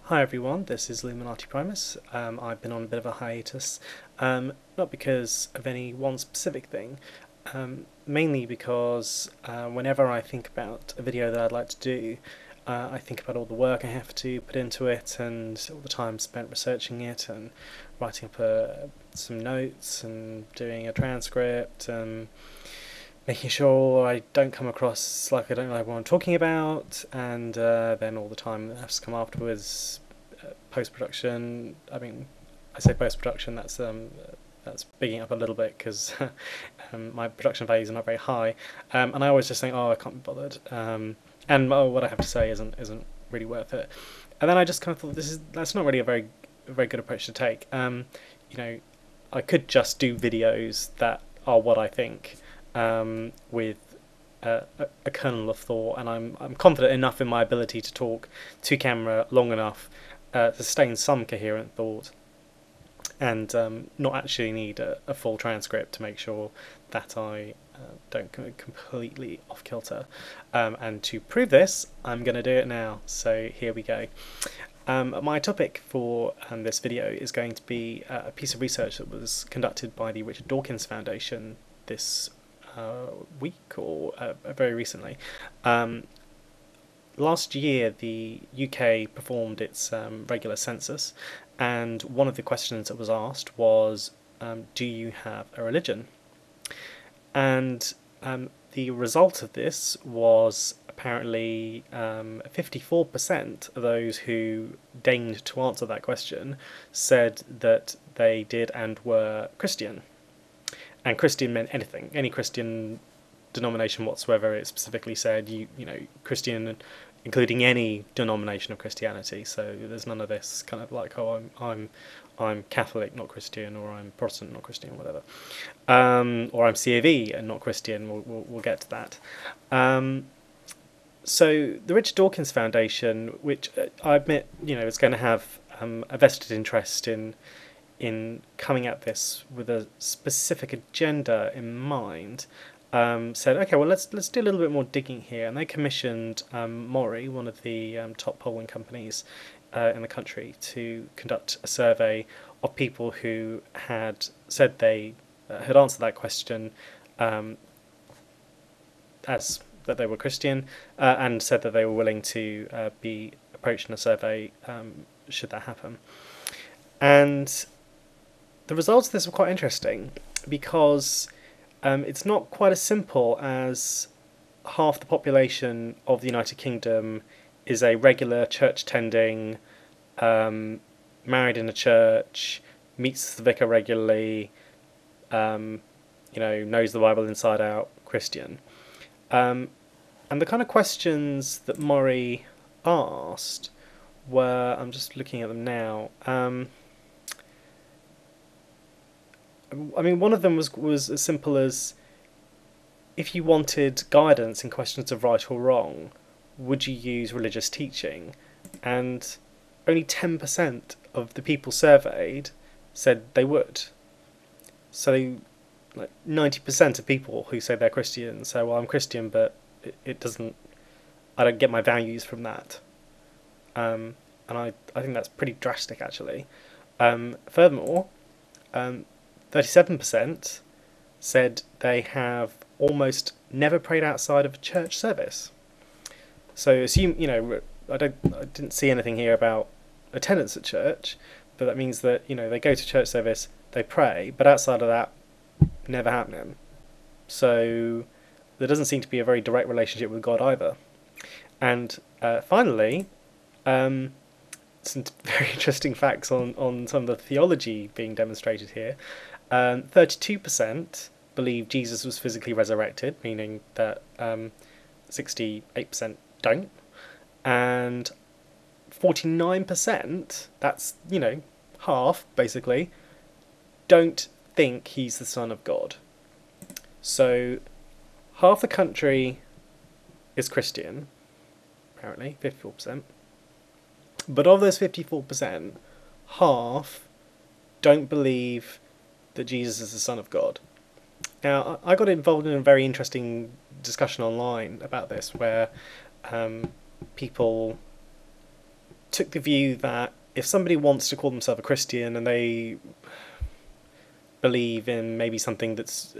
Hi everyone, this is Illuminati Primus. I've been on a bit of a hiatus, not because of any one specific thing, mainly because whenever I think about a video that I'd like to do, I think about all the work I have to put into it and all the time spent researching it and writing up some notes and doing a transcript and making sure I don't come across like I don't know what I'm talking about, and then all the time that has to come afterwards, post-production. I mean, I say post-production, that's bigging up a little bit because my production values are not very high, and I always just think, oh, I can't be bothered, and what I have to say isn't really worth it. And then I just kind of thought that's not really a very good approach to take. I could just do videos that are what I think, with a kernel of thought, and I'm confident enough in my ability to talk to camera long enough to sustain some coherent thought, and not actually need a full transcript to make sure that I don't go completely off kilter. And to prove this, I'm going to do it now. So here we go. My topic for this video is going to be a piece of research that was conducted by the Richard Dawkins Foundation this week, or very recently. Last year the UK performed its regular census, and one of the questions that was asked was, do you have a religion? And the result of this was apparently 54% of those who deigned to answer that question said that they did and were Christian. And Christian meant anything, any Christian denomination whatsoever. It specifically said you know Christian, including any denomination of Christianity. So there's none of this kind of like, oh, I'm Catholic, not Christian, or I'm Protestant, not Christian, or whatever, or I'm CAV and not Christian. We'll get to that. So the Richard Dawkins Foundation, which I admit, is going to have a vested interest in coming at this with a specific agenda in mind, said, okay, well, let's do a little bit more digging here, and they commissioned Mori, one of the top polling companies in the country, to conduct a survey of people who had said they had answered that question as that they were Christian, and said that they were willing to be approached in a survey should that happen. And the results of this were quite interesting, because it's not quite as simple as half the population of the United Kingdom is a regular church-tending, married in a church, meets the vicar regularly, knows the Bible inside out, Christian. And the kind of questions that Mori asked were, I'm just looking at them now. I mean, one of them was as simple as, if you wanted guidance in questions of right or wrong, would you use religious teaching? And only 10% of the people surveyed said they would. So, like 90% of people who say they're Christian say, well, I'm Christian, but it doesn't, I don't get my values from that. And I think that's pretty drastic, actually. Furthermore, 37% said they have almost never prayed outside of a church service. So assume, I didn't see anything here about attendance at church, but that means that, they go to church service, they pray, but outside of that, never happening. So there doesn't seem to be a very direct relationship with God either. And finally, some very interesting facts on some of the theology being demonstrated here. 32% believe Jesus was physically resurrected, meaning that 68% don't, and 49%, that's, half, basically, don't think he's the Son of God. So half the country is Christian, apparently, 54%. But of those 54%, half don't believe that Jesus is the Son of God. Now, I got involved in a very interesting discussion online about this, where people took the view that if somebody wants to call themselves a Christian and they believe in maybe something that's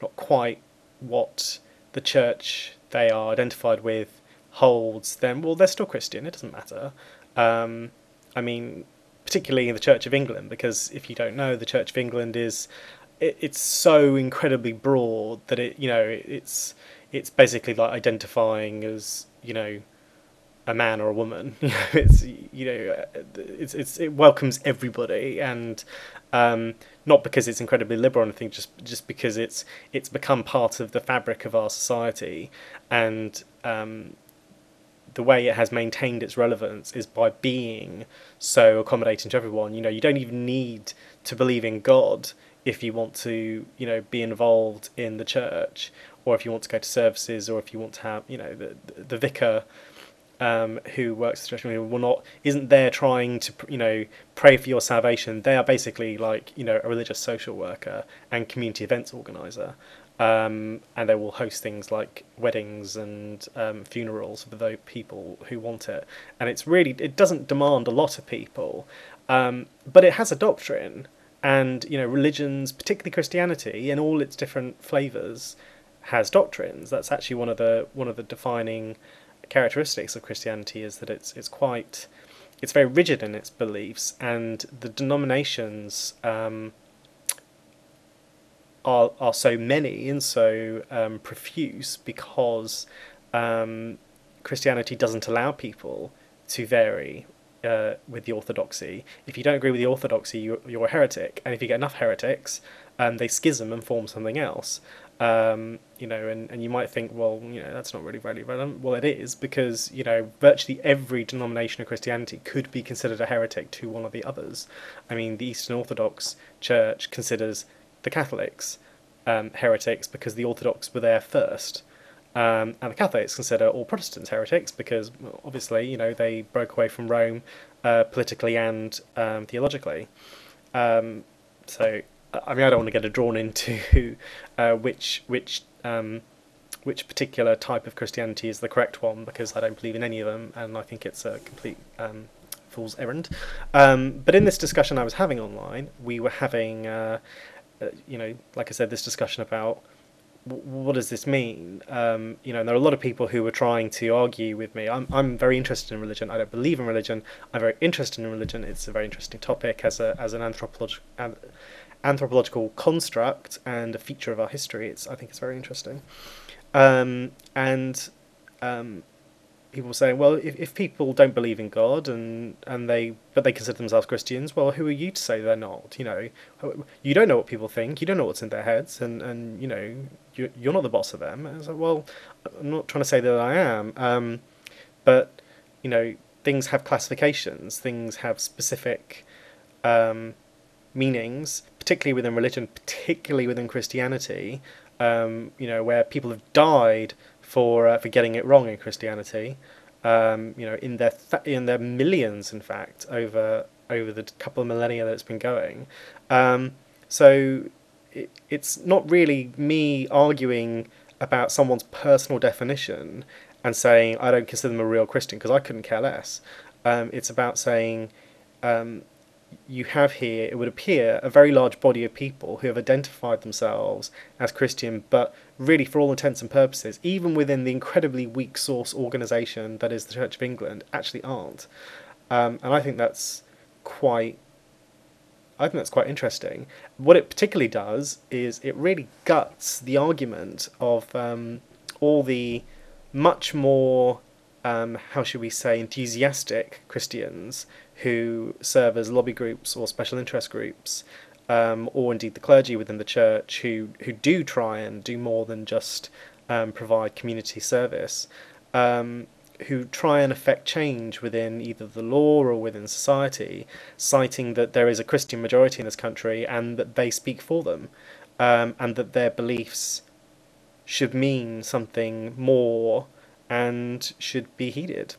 not quite what the church they are identified with holds, then, well, they're still Christian. It doesn't matter. I mean, particularly in the Church of England, because if you don't know, the Church of England is it's so incredibly broad that it's basically like identifying as a man or a woman. It welcomes everybody, and not because it's incredibly liberal or anything, just because it's become part of the fabric of our society, and the way it has maintained its relevance is by being so accommodating to everyone. You don't even need to believe in God if you want to, be involved in the church, or if you want to go to services, or if you want to have, the vicar who works at the church isn't there trying to, pray for your salvation. They are basically like, a religious social worker and community events organizer. And they will host things like weddings and funerals for those people who want it. And it doesn't demand a lot of people, but it has a doctrine. And religions, particularly Christianity, in all its different flavors, has doctrines. That's actually one of the defining characteristics of Christianity, is that it's very rigid in its beliefs, and the denominations are so many and so profuse because Christianity doesn't allow people to vary with the orthodoxy. If you don't agree with the orthodoxy, you're a heretic, and if you get enough heretics, they schism and form something else. And you might think, well, that's not really relevant. Well, it is, because virtually every denomination of Christianity could be considered a heretic to one of the others. I mean, the Eastern Orthodox Church considers the Catholics heretics because the Orthodox were there first, and the Catholics consider all Protestants heretics because, well, obviously, they broke away from Rome politically and theologically. So, I mean, I don't want to get drawn into which particular type of Christianity is the correct one, because I don't believe in any of them, and I think it's a complete fool's errand. But in this discussion I was having online, we were having, like I said, this discussion about what does this mean? And there are a lot of people who were trying to argue with me. I'm very interested in religion. I don't believe in religion. I'm very interested in religion. It's a very interesting topic as an anthropological construct and a feature of our history. I think it's very interesting. And people were saying, well, if people don't believe in God but they consider themselves Christians, well, who are you to say they're not? You don't know what people think. You don't know what's in their heads, and you're not the boss of them. And I was like, well, I'm not trying to say that I am, but things have classifications. Things have specific meanings, particularly within religion, particularly within Christianity. Where people have died for getting it wrong in Christianity, in their millions, in fact, over the couple of millennia that it's been going. So it's not really me arguing about someone's personal definition and saying I don't consider them a real Christian, because I couldn't care less. It's about saying you have here, it would appear, a very large body of people who have identified themselves as Christian, but really, for all intents and purposes, even within the incredibly weak source organisation that is the Church of England, actually aren't. And I think that's quite interesting. What it particularly does is it really guts the argument of all the much more how should we say, enthusiastic Christians who serve as lobby groups or special interest groups, or indeed the clergy within the church who do try and do more than just provide community service, who try and affect change within either the law or within society, citing that there is a Christian majority in this country and that they speak for them, and that their beliefs should mean something more and should be heeded.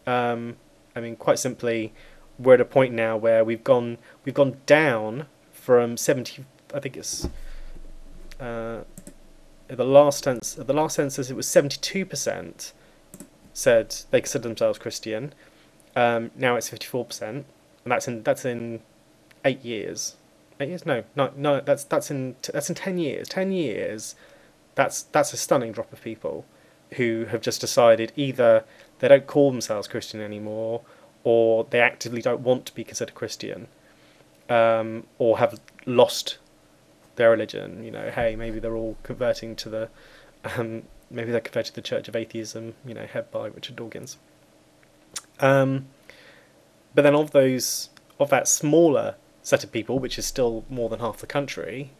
I mean, quite simply, we're at a point now where we've gone down from 70. I think it's at the last census it was 72% said they consider themselves Christian, Now it's 54%, and that's in 8 years. 8 years? No, no, no. That's in 10 years. 10 years. That's a stunning drop of people who have just decided either they don't call themselves Christian anymore, or they actively don't want to be considered Christian, or have lost their religion. Hey, maybe they're all converting to maybe they're converted to the Church of Atheism, head by Richard Dawkins. But then of that smaller set of people, which is still more than half the country,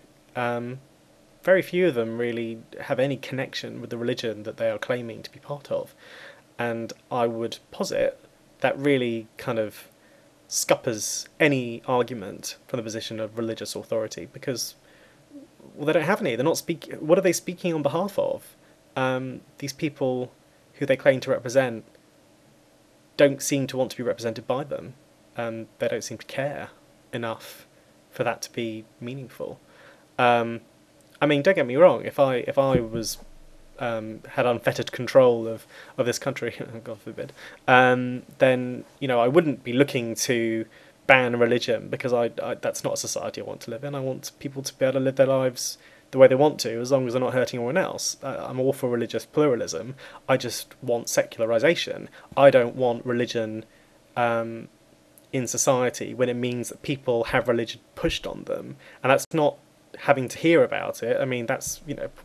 very few of them really have any connection with the religion that they are claiming to be part of. And I would posit that really kind of scuppers any argument from the position of religious authority, because, well, they don't have any. They're not speaking. What are they speaking on behalf of? These people who they claim to represent don't seem to want to be represented by them. They don't seem to care enough for that to be meaningful. I mean, don't get me wrong. If I was had unfettered control of this country, God forbid, then I wouldn't be looking to ban religion, because I that's not a society I want to live in. I want people to be able to live their lives the way they want to, as long as they're not hurting anyone else. I'm all for religious pluralism. I just want secularization. I don't want religion in society when it means that people have religion pushed on them, and that's not having to hear about it. I mean, that's,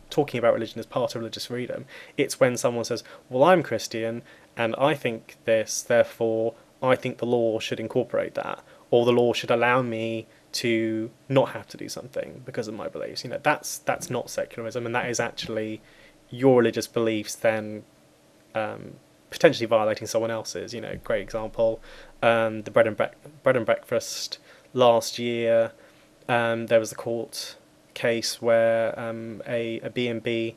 talking about religion as part of religious freedom. It's when someone says, well, I'm Christian and I think this, therefore I think the law should incorporate that, or the law should allow me to not have to do something because of my beliefs. That's not secularism, and that is actually your religious beliefs then potentially violating someone else's. Great example, the bread and breakfast last year. There was a court case where a B&B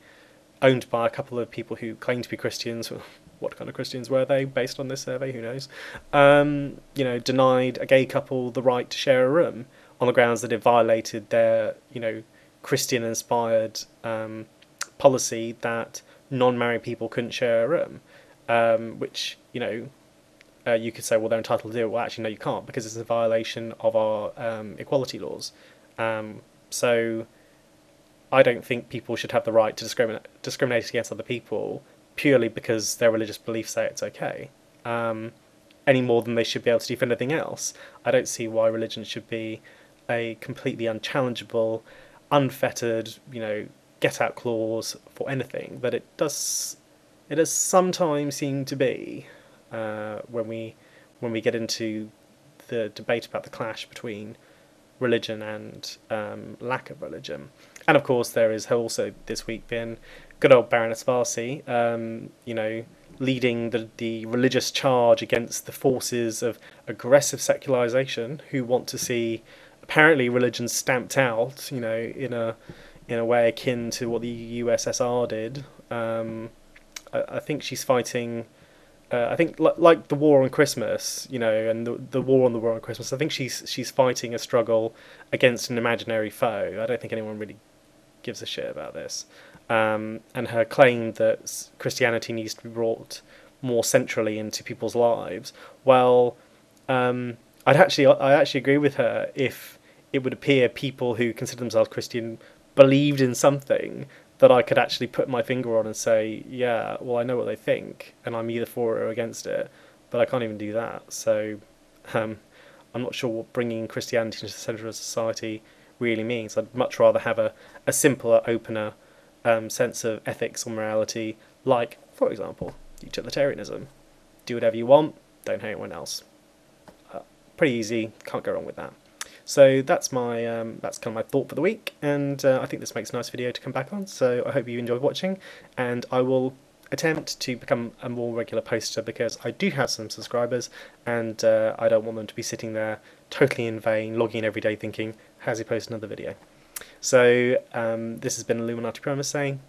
owned by a couple of people who claimed to be Christians. What kind of Christians were they, based on this survey? Who knows? Denied a gay couple the right to share a room on the grounds that it violated their, Christian-inspired policy that non-married people couldn't share a room, which, you could say, well, they're entitled to do it. Well, actually, no, you can't, because it's a violation of our equality laws. So I don't think people should have the right to discriminate against other people purely because their religious beliefs say it's okay, any more than they should be able to defend anything else. I don't see why religion should be a completely unchallengeable, unfettered, get-out clause for anything that it does sometimes seem to be when we get into the debate about the clash between religion and lack of religion. And of course there is also this week been good old Baroness Farsi, leading the religious charge against the forces of aggressive secularization, who want to see apparently religion stamped out, in a way akin to what the USSR did. I think she's fighting. I think like the war on Christmas, and the war on Christmas. I think she's fighting a struggle against an imaginary foe. I don't think anyone really gives a shit about this. And her claim that Christianity needs to be brought more centrally into people's lives. Well, I actually agree with her if it would appear people who consider themselves Christian believed in something that I could actually put my finger on and say, yeah, well, I know what they think, and I'm either for it or against it, but I can't even do that. So I'm not sure what bringing Christianity into the centre of society really means. I'd much rather have a simpler, opener sense of ethics or morality, like, for example, utilitarianism. Do whatever you want, don't hate anyone else. Pretty easy, can't go wrong with that. So that's that's kind of my thought for the week, and I think this makes a nice video to come back on. So I hope you enjoyed watching, and I will attempt to become a more regular poster, because I do have some subscribers, and I don't want them to be sitting there totally in vain, logging in every day thinking, how's he posted another video? So this has been Illuminati Primus saying,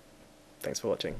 thanks for watching.